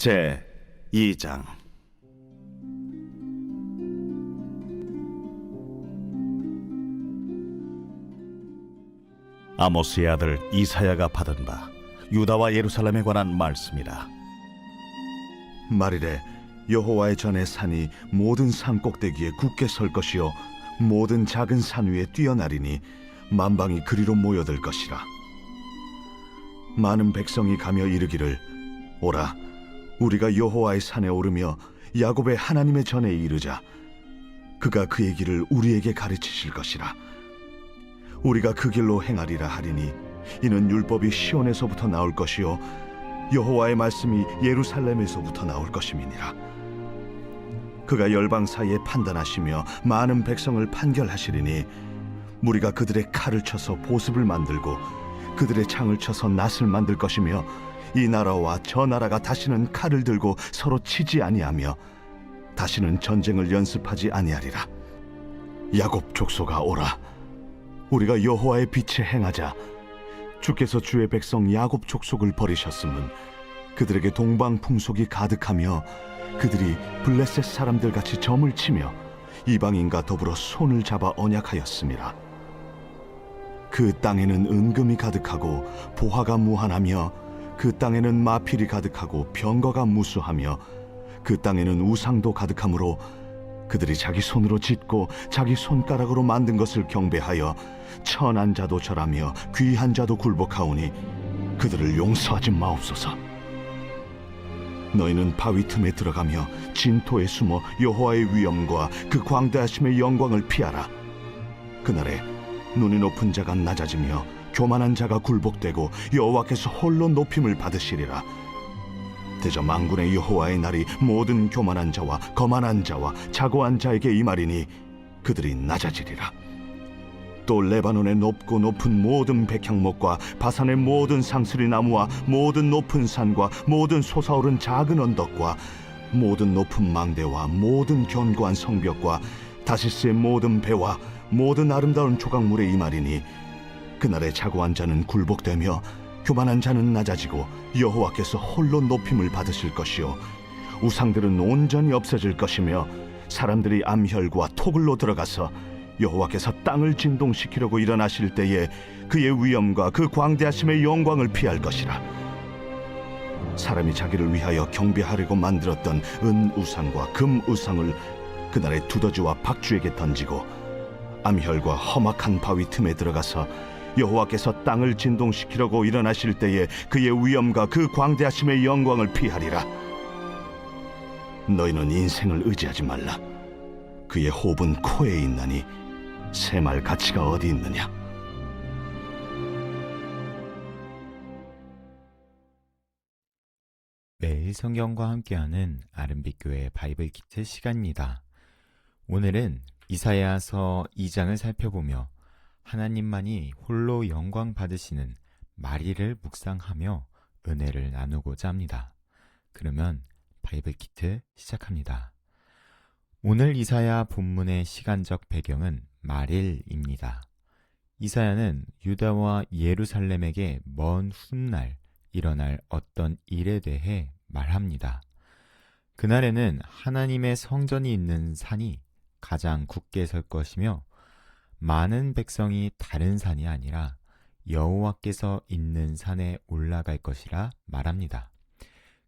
제 2장. 아모스의 아들 이사야가 받은 바 유다와 예루살렘에 관한 말씀이라. 말이래 여호와의 전에 산이 모든 산 꼭대기에 굳게 설 것이요 모든 작은 산 위에 뛰어나리니 만방이 그리로 모여들 것이라. 많은 백성이 가며 이르기를 오라 우리가 여호와의 산에 오르며 야곱의 하나님의 전에 이르자. 그가 그의 길을 우리에게 가르치실 것이라. 우리가 그 길로 행하리라 하리니 이는 율법이 시온에서부터 나올 것이요 여호와의 말씀이 예루살렘에서부터 나올 것임이니라. 그가 열방 사이에 판단하시며 많은 백성을 판결하시리니 무리가 그들의 칼을 쳐서 보습을 만들고 그들의 창을 쳐서 낫을 만들 것이며 이 나라와 저 나라가 다시는 칼을 들고 서로 치지 아니하며 다시는 전쟁을 연습하지 아니하리라. 야곱 족속아 오라 우리가 여호와의 빛에 행하자. 주께서 주의 백성 야곱 족속을 버리셨음은 그들에게 동방 풍속이 가득하며 그들이 블레셋 사람들 같이 점을 치며 이방인과 더불어 손을 잡아 언약하였음이라. 그 땅에는 은금이 가득하고 보화가 무한하며 그 땅에는 마필이 가득하고 병거가 무수하며 그 땅에는 우상도 가득하므로 그들이 자기 손으로 짓고 자기 손가락으로 만든 것을 경배하여 천한 자도 절하며 귀한 자도 굴복하오니 그들을 용서하지 마옵소서. 너희는 바위 틈에 들어가며 진토에 숨어 여호와의 위엄과 그 광대하심의 영광을 피하라. 그날에 눈이 높은 자가 낮아지며 교만한 자가 굴복되고 여호와께서 홀로 높임을 받으시리라. 대저 만군의 여호와의 날이 모든 교만한 자와 거만한 자와 자고한 자에게 임하리니 그들이 낮아지리라. 또 레바논의 높고 높은 모든 백향목과 바산의 모든 상스리 나무와 모든 높은 산과 모든 솟아오른 작은 언덕과 모든 높은 망대와 모든 견고한 성벽과 다시스의 모든 배와 모든 아름다운 조각물에 임하리니 그날에 자고한 자는 굴복되며 교만한 자는 낮아지고 여호와께서 홀로 높임을 받으실 것이요 우상들은 온전히 없어질 것이며 사람들이 암혈과 토굴로 들어가서 여호와께서 땅을 진동시키려고 일어나실 때에 그의 위엄과 그 광대하심의 영광을 피할 것이라. 사람이 자기를 위하여 경배하려고 만들었던 은 우상과 금 우상을 그날에 두더지와 박쥐에게 던지고 암혈과 험악한 바위 틈에 들어가서 여호와께서 땅을 진동시키려고 일어나실 때에 그의 위엄과 그 광대하심의 영광을 피하리라. 너희는 인생을 의지하지 말라. 그의 호흡은 코에 있나니 새말 가치가 어디 있느냐. 매일 성경과 함께하는 아름빛교회 바이블 키트 시간입니다. 오늘은 이사야서 2장을 살펴보며 하나님만이 홀로 영광 받으시는 마리를 묵상하며 은혜를 나누고자 합니다. 그러면 바이블 키트 시작합니다. 오늘 이사야 본문의 시간적 배경은 말일입니다. 이사야는 유다와 예루살렘에게 먼 훗날 일어날 어떤 일에 대해 말합니다. 그날에는 하나님의 성전이 있는 산이 가장 굳게 설 것이며 많은 백성이 다른 산이 아니라 여호와께서 있는 산에 올라갈 것이라 말합니다.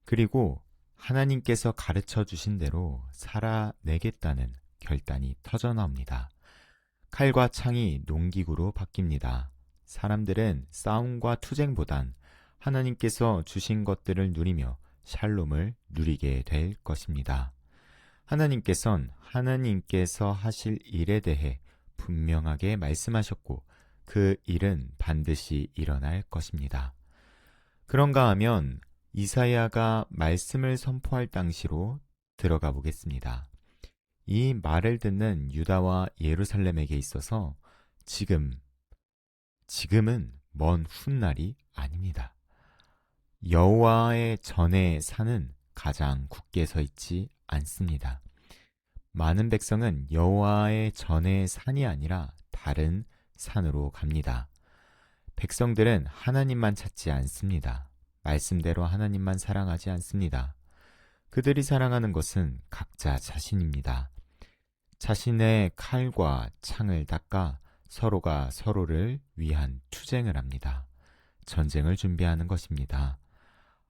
그리고 하나님께서 가르쳐 주신 대로 살아내겠다는 결단이 터져나옵니다. 칼과 창이 농기구로 바뀝니다. 사람들은 싸움과 투쟁보단 하나님께서 주신 것들을 누리며 샬롬을 누리게 될 것입니다. 하나님께선 하나님께서 하실 일에 대해 분명하게 말씀하셨고 그 일은 반드시 일어날 것입니다. 그런가 하면 이사야가 말씀을 선포할 당시로 들어가 보겠습니다. 이 말을 듣는 유다와 예루살렘에게 있어서 지금은 먼 훗날이 아닙니다. 여호와의 전에 산은 가장 굳게 서 있지 않습니다. 많은 백성은 여호와의 전에 산이 아니라 다른 산으로 갑니다. 백성들은 하나님만 찾지 않습니다. 말씀대로 하나님만 사랑하지 않습니다. 그들이 사랑하는 것은 각자 자신입니다. 자신의 칼과 창을 닦아 서로가 서로를 위한 투쟁을 합니다. 전쟁을 준비하는 것입니다.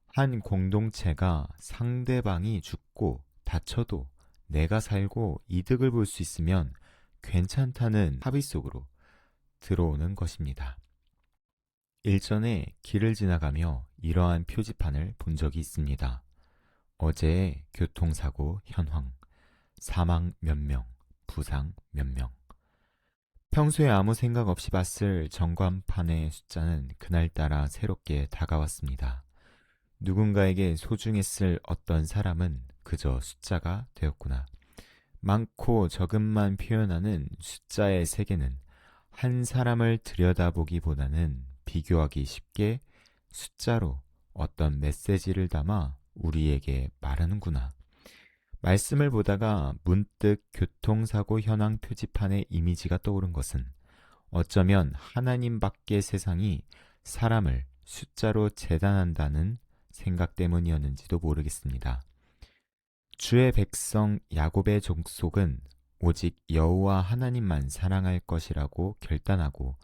한 공동체가 상대방이 죽고 다쳐도 내가 살고 이득을 볼 수 있으면 괜찮다는 합의 속으로 들어오는 것입니다. 일전에 길을 지나가며 이러한 표지판을 본 적이 있습니다. 어제의 교통사고 현황, 사망 몇 명, 부상 몇 명. 평소에 아무 생각 없이 봤을 전광판의 숫자는 그날따라 새롭게 다가왔습니다. 누군가에게 소중했을 어떤 사람은 그저 숫자가 되었구나. 많고 적음만 표현하는 숫자의 세계는 한 사람을 들여다보기보다는 비교하기 쉽게 숫자로 어떤 메시지를 담아 우리에게 말하는구나. 말씀을 보다가 문득 교통사고 현황 표지판의 이미지가 떠오른 것은 어쩌면 하나님 밖의 세상이 사람을 숫자로 재단한다는 생각 때문이었는지도 모르겠습니다. 주의 백성 야곱의 족속은 오직 여호와 하나님만 사랑할 것이라고 결단하고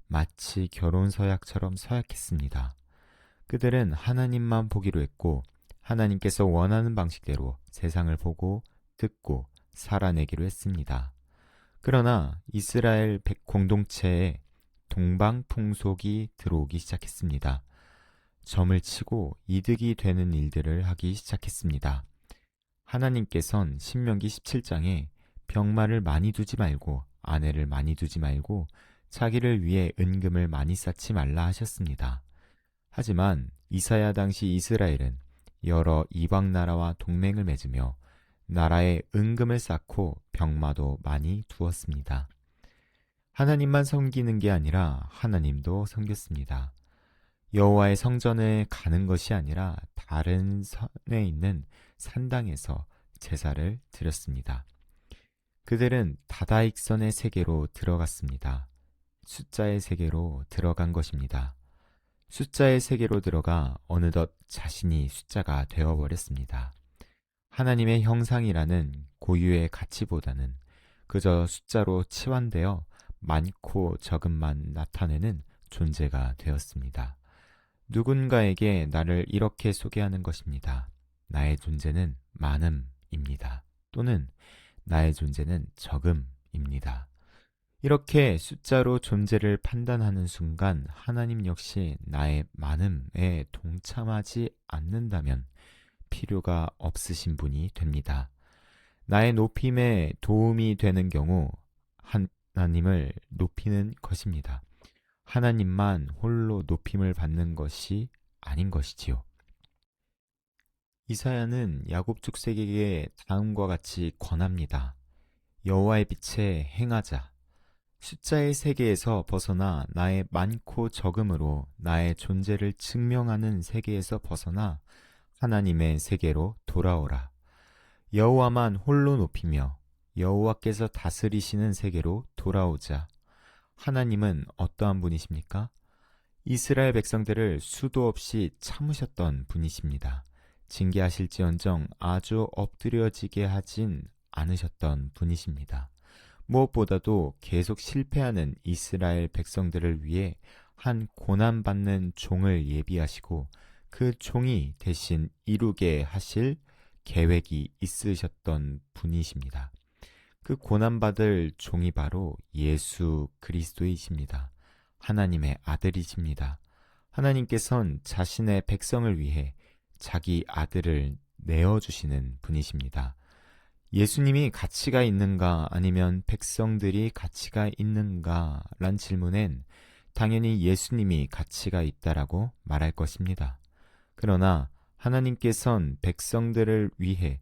마치 결혼 서약처럼 서약했습니다. 그들은 하나님만 보기로 했고 하나님께서 원하는 방식대로 세상을 보고 듣고 살아내기로 했습니다. 그러나 이스라엘 공동체에 동방 풍속이 들어오기 시작했습니다. 점을 치고 이득이 되는 일들을 하기 시작했습니다. 하나님께선 신명기 17장에 병마를 많이 두지 말고 아내를 많이 두지 말고 자기를 위해 은금을 많이 쌓지 말라 하셨습니다. 하지만 이사야 당시 이스라엘은 여러 이방 나라와 동맹을 맺으며 나라에 은금을 쌓고 병마도 많이 두었습니다. 하나님만 섬기는 게 아니라 하나님도 섬겼습니다. 여호와의 성전에 가는 것이 아니라 다른 선에 있는 산당에서 제사를 드렸습니다. 그들은 다다익선의 세계로 들어갔습니다. 숫자의 세계로 들어간 것입니다. 숫자의 세계로 들어가 어느덧 자신이 숫자가 되어버렸습니다. 하나님의 형상이라는 고유의 가치보다는 그저 숫자로 치환되어 많고 적음만 나타내는 존재가 되었습니다. 누군가에게 나를 이렇게 소개하는 것입니다. 나의 존재는 많음입니다. 또는 나의 존재는 적음입니다. 이렇게 숫자로 존재를 판단하는 순간 하나님 역시 나의 많음에 동참하지 않는다면 필요가 없으신 분이 됩니다. 나의 높임에 도움이 되는 경우 하나님을 높이는 것입니다. 하나님만 홀로 높임을 받는 것이 아닌 것이지요. 이사야는 야곱 족속에게 다음과 같이 권합니다. 여호와의 빛에 행하자. 숫자의 세계에서 벗어나 나의 많고 적음으로 나의 존재를 증명하는 세계에서 벗어나 하나님의 세계로 돌아오라. 여호와만 홀로 높이며 여호와께서 다스리시는 세계로 돌아오자. 하나님은 어떠한 분이십니까? 이스라엘 백성들을 수도 없이 참으셨던 분이십니다. 징계하실지언정 아주 엎드려지게 하진 않으셨던 분이십니다. 무엇보다도 계속 실패하는 이스라엘 백성들을 위해 한 고난받는 종을 예비하시고 그 종이 대신 이루게 하실 계획이 있으셨던 분이십니다. 그 고난받을 종이 바로 예수 그리스도이십니다. 하나님의 아들이십니다. 하나님께서는 자신의 백성을 위해 자기 아들을 내어주시는 분이십니다. 예수님이 가치가 있는가 아니면 백성들이 가치가 있는가 란 질문엔 당연히 예수님이 가치가 있다라고 말할 것입니다. 그러나 하나님께선 백성들을 위해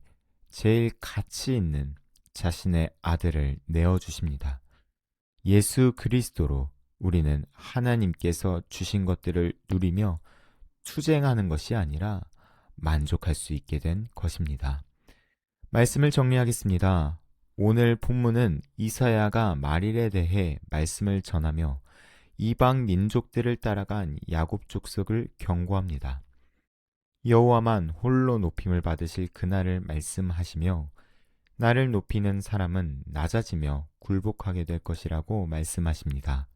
제일 가치 있는 자신의 아들을 내어주십니다. 예수 그리스도로 우리는 하나님께서 주신 것들을 누리며 투쟁하는 것이 아니라 만족할 수 있게 된 것입니다. 말씀을 정리하겠습니다. 오늘 본문은 이사야가 말일에 대해 말씀을 전하며 이방 민족들을 따라간 야곱 족속을 경고합니다. 여호와만 홀로 높임을 받으실 그날을 말씀하시며 나를 높이는 사람은 낮아지며 굴복하게 될 것이라고 말씀하십니다.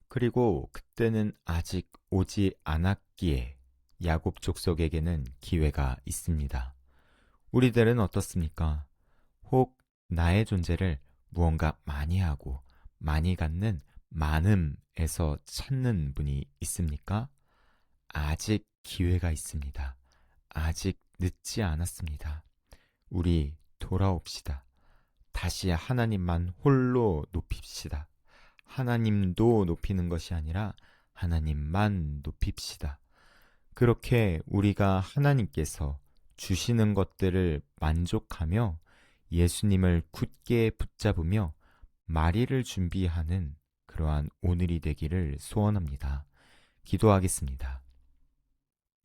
그리고 그때는 아직 오지 않았기에 야곱 족속에게는 기회가 있습니다. 우리들은 어떻습니까? 혹 나의 존재를 무언가 많이 하고 많이 갖는 많음에서 찾는 분이 있습니까? 아직 기회가 있습니다. 아직 늦지 않았습니다. 우리 돌아옵시다. 다시 하나님만 홀로 높입시다. 하나님도 높이는 것이 아니라 하나님만 높입시다. 그렇게 우리가 하나님께서 주시는 것들을 만족하며 예수님을 굳게 붙잡으며 마리를 준비하는 그러한 오늘이 되기를 소원합니다. 기도하겠습니다.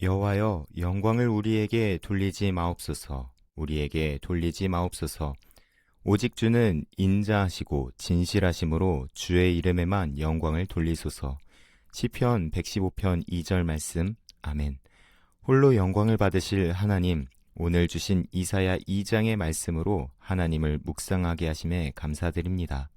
여호와여, 영광을 우리에게 돌리지 마옵소서. 우리에게 돌리지 마옵소서. 오직 주는 인자하시고 진실하심으로 주의 이름에만 영광을 돌리소서. 시편 115편 2절 말씀. 아멘. 홀로 영광을 받으실 하나님, 오늘 주신 이사야 2장의 말씀으로 하나님을 묵상하게 하심에 감사드립니다.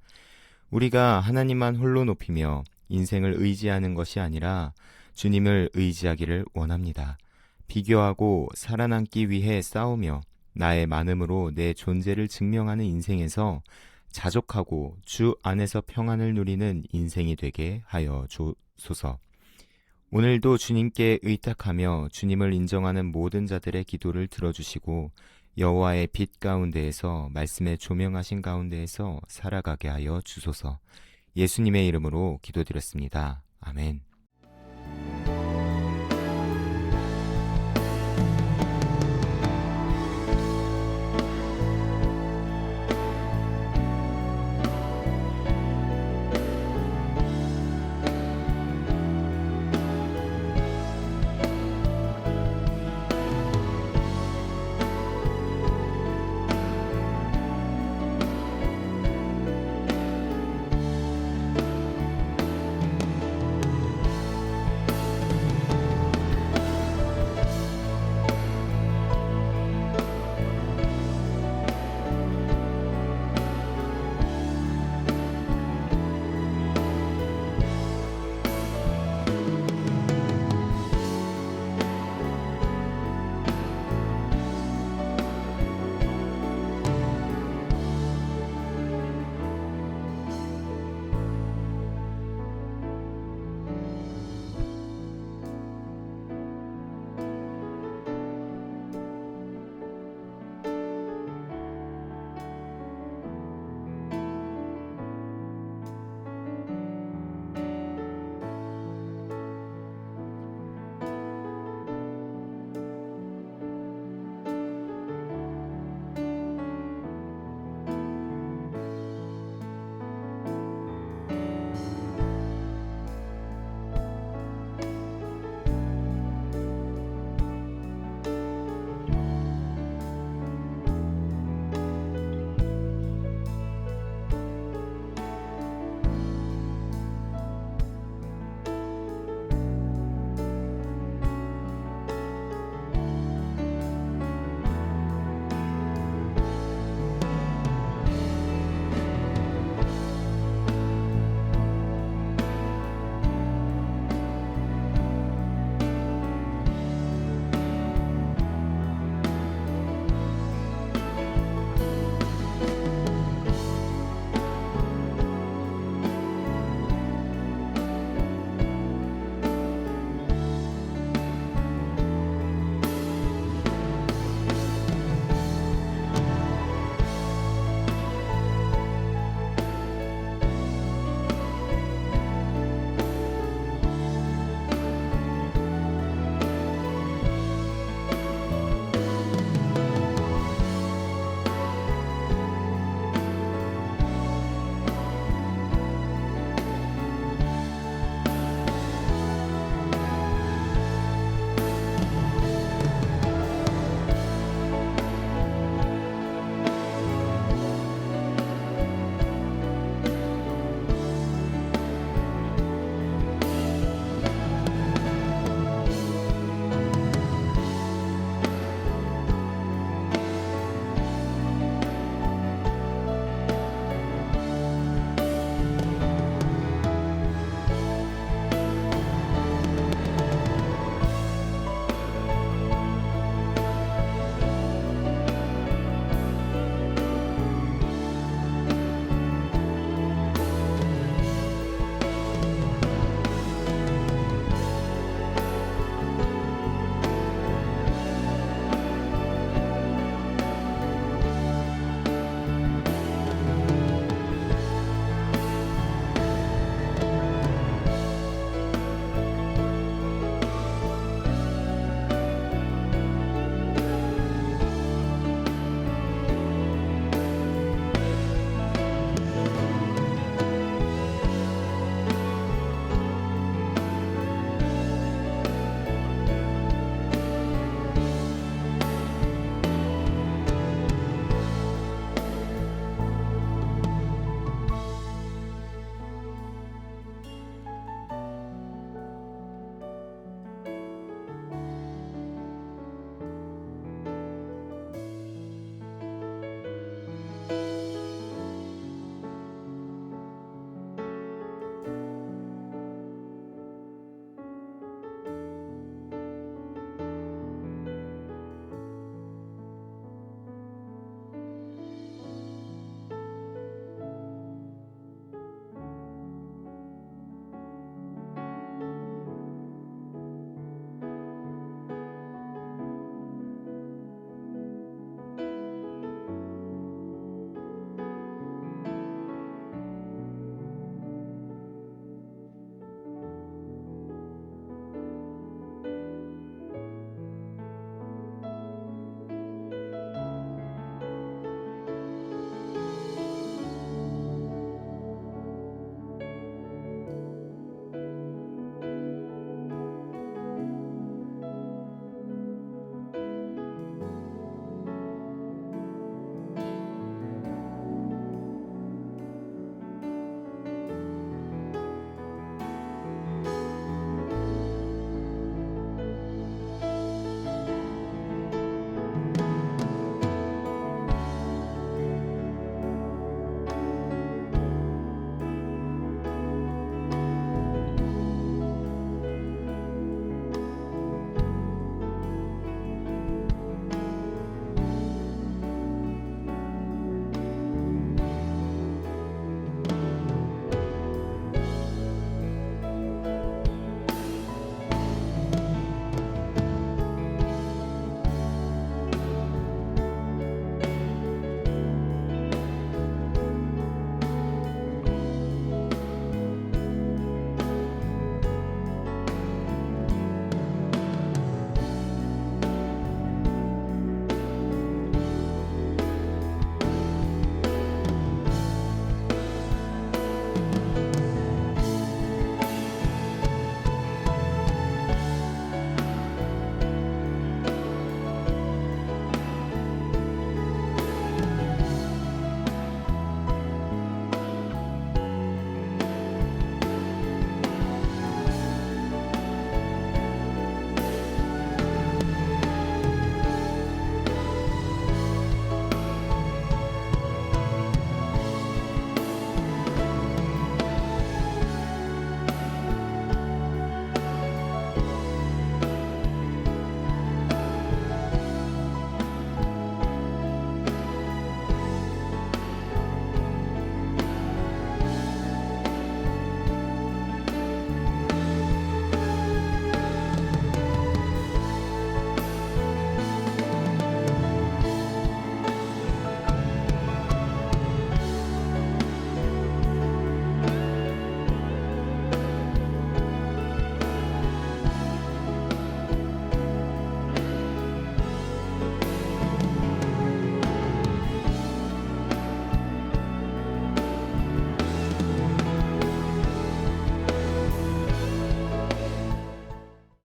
우리가 하나님만 홀로 높이며 인생을 의지하는 것이 아니라 주님을 의지하기를 원합니다. 비교하고 살아남기 위해 싸우며 나의 많음으로 내 존재를 증명하는 인생에서 자족하고 주 안에서 평안을 누리는 인생이 되게 하여 주소서. 오늘도 주님께 의탁하며 주님을 인정하는 모든 자들의 기도를 들어주시고 여호와의 빛 가운데에서 말씀의 조명하신 가운데에서 살아가게 하여 주소서. 예수님의 이름으로 기도드렸습니다. 아멘.